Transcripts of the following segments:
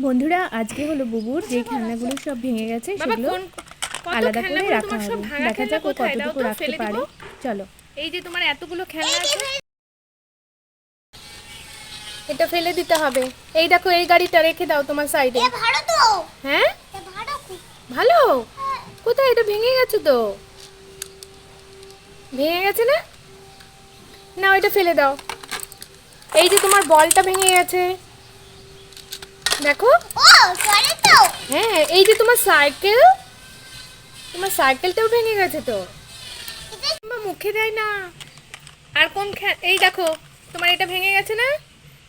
বন্ধুরা আজকে হলো বুবুর যে খেলনাগুলো সব ভেঙে গেছে সেগুলো আলাদা করে রাখা হবে। দেখা যাক ও কতটুকু রাখতে পারে। চলো। এই যে তোমার এতগুলো খেলনা আছে, এটা ফেলে দিতে হবে। এই দেখো, এই গাড়িটা রেখে দাও তোমার সাইডে। হ্যাঁ ভালো। কোথায়? এটা ভেঙে গেছে তো। ভেঙে গেছে না? না, ওইটা ফেলে দাও। এই যে তোমার বলটা ভেঙে গেছে, দেখো। হ্যাঁ, এই যে তোমার সাইকেল, তোমার সাইকেলটাও ভেঙে গেছে তো। আমার মুখে দেয় না। আর কোন এই দেখো, তোমার এটা ভেঙে গেছে না?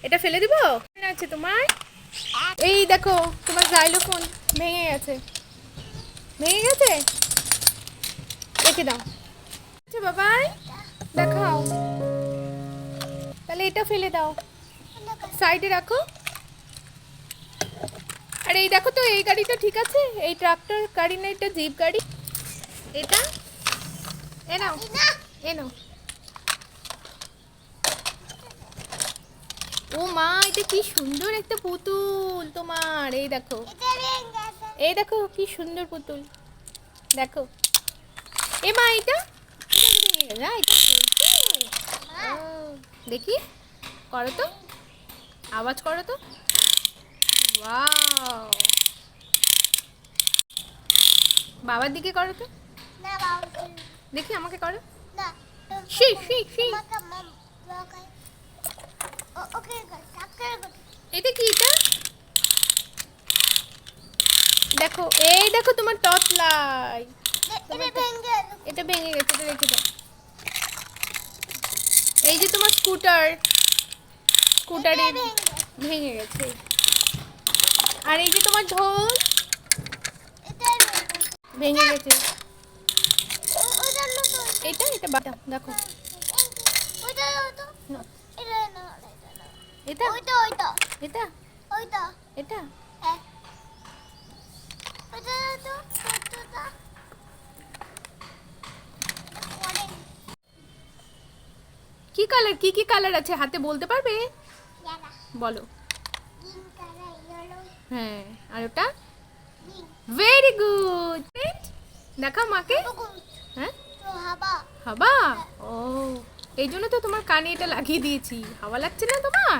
এটা ফেলে দিব আছে তোমার। এই দেখো, তোমার জাইলোফোন ভেঙে গেছে। ভেঙে গেছে, রেখে দাও। আচ্ছা বাবাই, দেখাও। তাহলে এটা ফেলে দাও, সাইডে রাখো। আর এই দেখো তো, এই গাড়িটা ঠিক আছে? এই ট্রাক্টর গাড়ি না, এটা জিপ গাড়ি। এটা এ নাও, এ নাও। ও মা, এটা কি সুন্দর একটা পুতুল তোমার। এই দেখো, এই দেখো কি সুন্দর পুতুল, দেখো। এ মা, এটা দেখি, করো তো, আওয়াজ করো তো। ওয়াও, বাবার দিকে করো তো, দেখি আমাকে করো। এটা কি? এটা দেখো, এই দেখো তোমার টর্চ লাইট। এটা ভেঙে গেছে, এটা রেখে দাও। এই যে তোমার স্কুটার, স্কুটারে ভেঙে গেছে। আর এই যে তোমার ঢোল, ভেঙে গেছে। এটা এটা বাটা, দেখো। এটা এটা এটা কি কালার, কি কি কালার আছে হাতে বলতে পারবে? বলো। হ্যাঁ, আর ওটা? Very good. দেখাও মাকে। হ্যাঁ, হাওয়া। ও, এই জন্য তো তোমার কানে এটা লাগিয়ে দিয়েছি। হাওয়া লাগছে না তোমার?